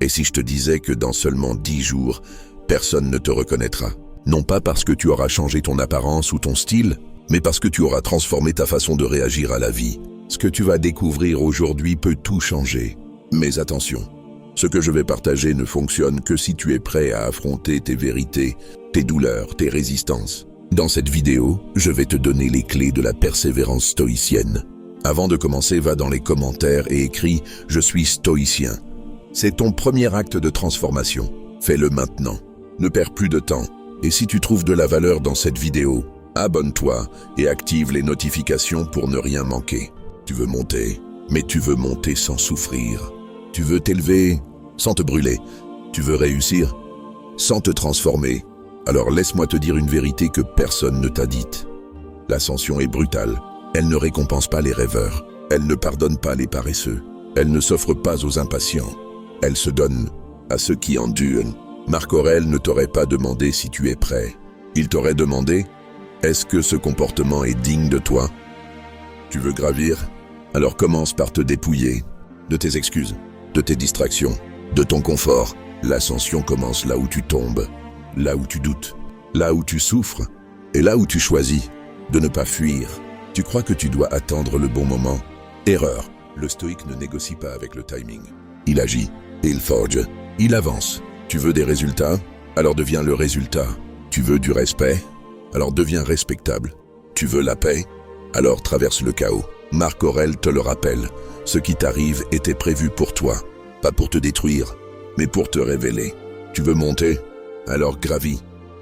Et si je te disais que dans seulement 10 jours, personne ne te reconnaîtra? Non pas parce que tu auras changé ton apparence ou ton style, mais parce que tu auras transformé ta façon de réagir à la vie. Ce que tu vas découvrir aujourd'hui peut tout changer. Mais attention, ce que je vais partager ne fonctionne que si tu es prêt à affronter tes vérités, tes douleurs, tes résistances. Dans cette vidéo, je vais te donner les clés de la persévérance stoïcienne. Avant de commencer, va dans les commentaires et écris « Je suis stoïcien ». C'est ton premier acte de transformation. Fais-le maintenant. Ne perds plus de temps. Et si tu trouves de la valeur dans cette vidéo, abonne-toi et active les notifications pour ne rien manquer. Tu veux monter, mais tu veux monter sans souffrir. Tu veux t'élever sans te brûler. Tu veux réussir sans te transformer. Alors laisse-moi te dire une vérité que personne ne t'a dite. L'ascension est brutale. Elle ne récompense pas les rêveurs. Elle ne pardonne pas les paresseux. Elle ne s'offre pas aux impatients. Elle se donne à ceux qui endurent. Marc Aurèle ne t'aurait pas demandé si tu es prêt. Il t'aurait demandé « Est-ce que ce comportement est digne de toi ?» Tu veux gravir? Alors commence par te dépouiller de tes excuses, de tes distractions, de ton confort. L'ascension commence là où tu tombes, là où tu doutes, là où tu souffres et là où tu choisis de ne pas fuir. Tu crois que tu dois attendre le bon moment? Erreur. Le stoïque ne négocie pas avec le timing. Il agit, il forge, il avance. Tu veux des résultats? Alors deviens le résultat. Tu veux du respect? Alors deviens respectable. Tu veux la paix? Alors traverse le chaos. Marc Aurèle te le rappelle. Ce qui t'arrive était prévu pour toi. Pas pour te détruire, mais pour te révéler. Tu veux monter? Alors gravis.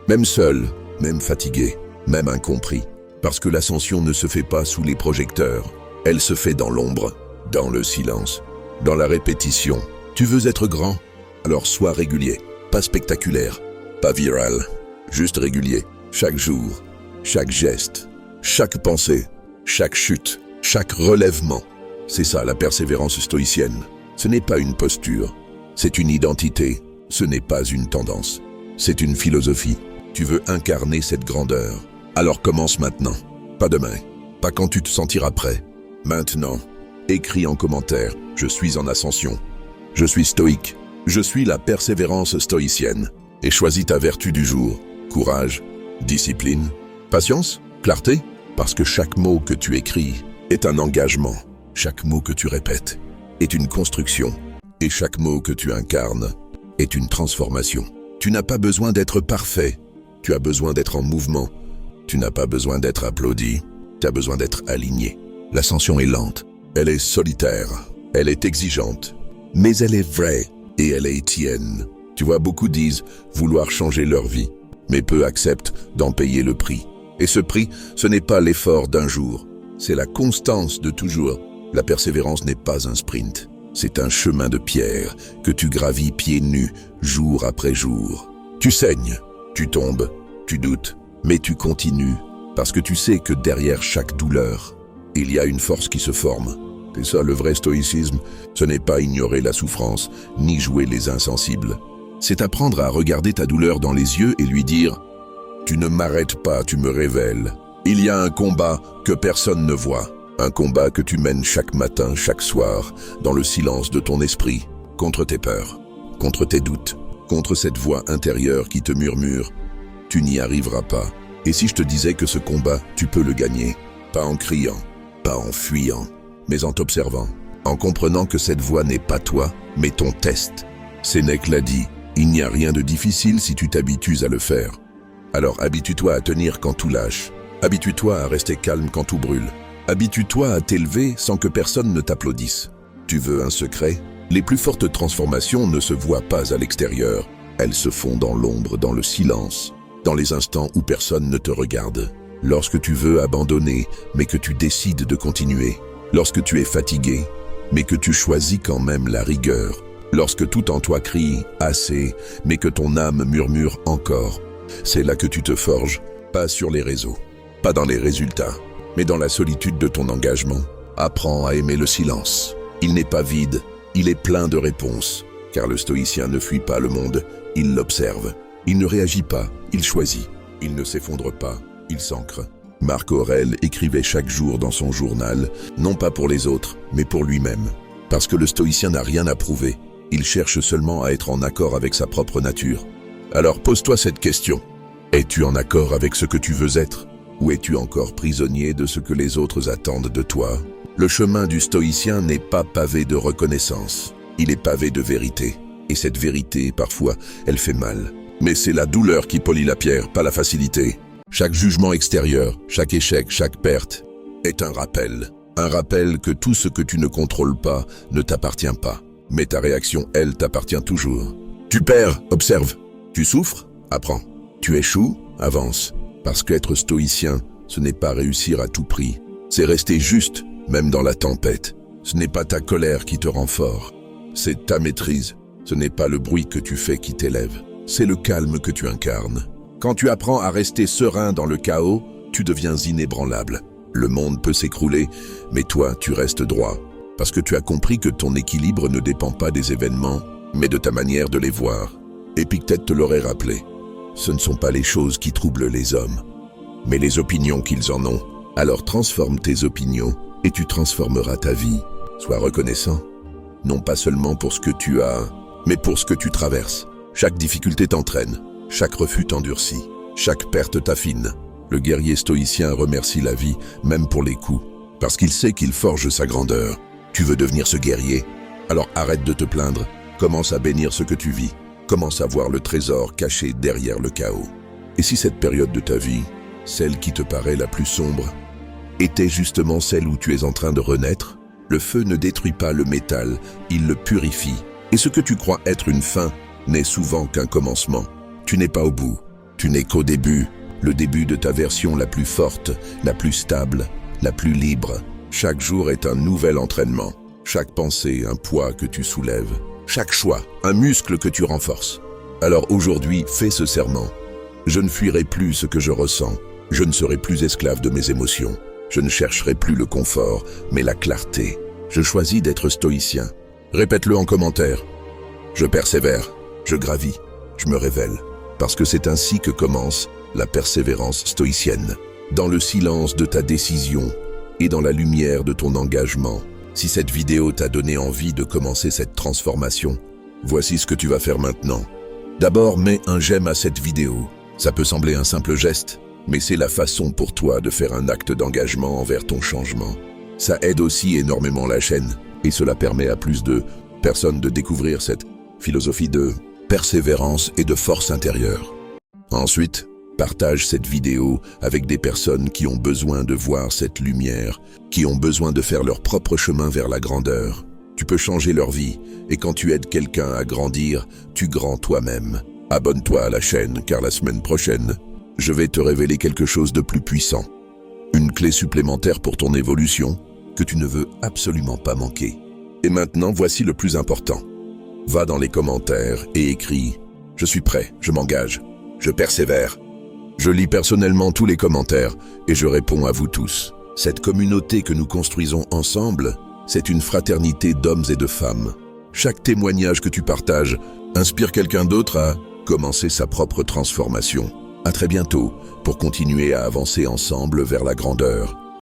Même seul, même fatigué, même incompris. Parce que l'ascension ne se fait pas sous les projecteurs. Elle se fait dans l'ombre, dans le silence, dans la répétition. Tu veux être grand? Alors sois régulier, pas spectaculaire, pas viral, juste régulier. Chaque jour, chaque geste, chaque pensée, chaque chute, chaque relèvement. C'est ça la persévérance stoïcienne. Ce n'est pas une posture, c'est une identité. Ce n'est pas une tendance, c'est une philosophie. Tu veux incarner cette grandeur. Alors commence maintenant, pas demain, pas quand tu te sentiras prêt. Maintenant, écris en commentaire « Je suis en ascension, je suis stoïque, je suis la persévérance stoïcienne » et choisis ta vertu du jour. Courage, discipline, patience, clarté, parce que chaque mot que tu écris est un engagement. Chaque mot que tu répètes est une construction et chaque mot que tu incarnes est une transformation. Tu n'as pas besoin d'être parfait, tu as besoin d'être en mouvement. Tu n'as pas besoin d'être applaudi, tu as besoin d'être aligné. L'ascension est lente, elle est solitaire, elle est exigeante, mais elle est vraie et elle est tienne. Tu vois, beaucoup disent vouloir changer leur vie, mais peu acceptent d'en payer le prix. Et ce prix, ce n'est pas l'effort d'un jour, c'est la constance de toujours. La persévérance n'est pas un sprint, c'est un chemin de pierre que tu gravis pieds nus, jour après jour. Tu saignes, tu tombes, tu doutes, mais tu continues, parce que tu sais que derrière chaque douleur, il y a une force qui se forme. C'est ça le vrai stoïcisme, ce n'est pas ignorer la souffrance, ni jouer les insensibles. C'est apprendre à regarder ta douleur dans les yeux et lui dire « Tu ne m'arrêtes pas, tu me révèles. Il y a un combat que personne ne voit, un combat que tu mènes chaque matin, chaque soir, dans le silence de ton esprit, contre tes peurs, contre tes doutes, contre cette voix intérieure qui te murmure « Tu n'y arriveras pas. » Et si je te disais que ce combat, tu peux le gagner, pas en criant, pas en fuyant, mais en t'observant, en comprenant que cette voix n'est pas toi, mais ton test. Sénèque l'a dit, il n'y a rien de difficile si tu t'habitues à le faire. Alors habitue-toi à tenir quand tout lâche, habitue-toi à rester calme quand tout brûle, habitue-toi à t'élever sans que personne ne t'applaudisse. Tu veux un secret? Les plus fortes transformations ne se voient pas à l'extérieur, elles se font dans l'ombre, dans le silence. Dans les instants où personne ne te regarde, lorsque tu veux abandonner, mais que tu décides de continuer, lorsque tu es fatigué, mais que tu choisis quand même la rigueur, lorsque tout en toi crie « assez », mais que ton âme murmure encore, c'est là que tu te forges, pas sur les réseaux, pas dans les résultats, mais dans la solitude de ton engagement. Apprends à aimer le silence. Il n'est pas vide, il est plein de réponses, car le stoïcien ne fuit pas le monde, il l'observe. Il ne réagit pas, il choisit. Il ne s'effondre pas, il s'ancre. Marc Aurèle écrivait chaque jour dans son journal, non pas pour les autres, mais pour lui-même. Parce que le stoïcien n'a rien à prouver, Il cherche seulement à être en accord avec sa propre nature. Alors pose-toi cette question. Es-tu en accord avec ce que tu veux être? Ou es-tu encore prisonnier de ce que les autres attendent de toi? Le chemin du stoïcien n'est pas pavé de reconnaissance. Il est pavé de vérité. Et cette vérité, parfois, elle fait mal. Mais c'est la douleur qui polit la pierre, pas la facilité. Chaque jugement extérieur, chaque échec, chaque perte est un rappel. Un rappel que tout ce que tu ne contrôles pas ne t'appartient pas. Mais ta réaction, elle, t'appartient toujours. Tu perds, observe. Tu souffres, apprends. Tu échoues, avance. Parce qu'être stoïcien, ce n'est pas réussir à tout prix. C'est rester juste, même dans la tempête. Ce n'est pas ta colère qui te rend fort. C'est ta maîtrise. Ce n'est pas le bruit que tu fais qui t'élève. C'est le calme que tu incarnes. Quand tu apprends à rester serein dans le chaos, tu deviens inébranlable. Le monde peut s'écrouler, mais toi, tu restes droit. Parce que tu as compris que ton équilibre ne dépend pas des événements, mais de ta manière de les voir. Épictète te l'aurait rappelé. Ce ne sont pas les choses qui troublent les hommes, mais les opinions qu'ils en ont. Alors transforme tes opinions et tu transformeras ta vie. Sois reconnaissant, non pas seulement pour ce que tu as, mais pour ce que tu traverses. Chaque difficulté t'entraîne, chaque refus t'endurcit, chaque perte t'affine. Le guerrier stoïcien remercie la vie, même pour les coups, parce qu'il sait qu'il forge sa grandeur. Tu veux devenir ce guerrier? Alors arrête de te plaindre, commence à bénir ce que tu vis, commence à voir le trésor caché derrière le chaos. Et si cette période de ta vie, celle qui te paraît la plus sombre, était justement celle où tu es en train de renaître? Le feu ne détruit pas le métal, il le purifie. Et ce que tu crois être une fin n'est souvent qu'un commencement. Tu n'es pas au bout, tu n'es qu'au début, le début de ta version la plus forte, la plus stable, la plus libre. Chaque jour est un nouvel entraînement, chaque pensée un poids que tu soulèves, chaque choix un muscle que tu renforces. Alors aujourd'hui, fais ce serment. Je ne fuirai plus ce que je ressens, je ne serai plus esclave de mes émotions. Je ne chercherai plus le confort, mais la clarté. Je choisis d'être stoïcien. Répète-le en commentaire. Je persévère, je gravis, je me révèle. Parce que c'est ainsi que commence la persévérance stoïcienne. Dans le silence de ta décision et dans la lumière de ton engagement. Si cette vidéo t'a donné envie de commencer cette transformation, voici ce que tu vas faire maintenant. D'abord, mets un j'aime à cette vidéo. Ça peut sembler un simple geste, mais c'est la façon pour toi de faire un acte d'engagement envers ton changement. Ça aide aussi énormément la chaîne, et cela permet à plus de personnes de découvrir cette philosophie de persévérance et de force intérieure. Ensuite, partage cette vidéo avec des personnes qui ont besoin de voir cette lumière, qui ont besoin de faire leur propre chemin vers la grandeur. Tu peux changer leur vie, et quand tu aides quelqu'un à grandir, tu grands toi-même. Abonne-toi à la chaîne, car la semaine prochaine, je vais te révéler quelque chose de plus puissant. Une clé supplémentaire pour ton évolution que tu ne veux absolument pas manquer. Et maintenant, voici le plus important. Va dans les commentaires et écris « Je suis prêt, je m'engage, je persévère ». Je lis personnellement tous les commentaires et je réponds à vous tous. Cette communauté que nous construisons ensemble, c'est une fraternité d'hommes et de femmes. Chaque témoignage que tu partages inspire quelqu'un d'autre à commencer sa propre transformation. À très bientôt pour continuer à avancer ensemble vers la grandeur.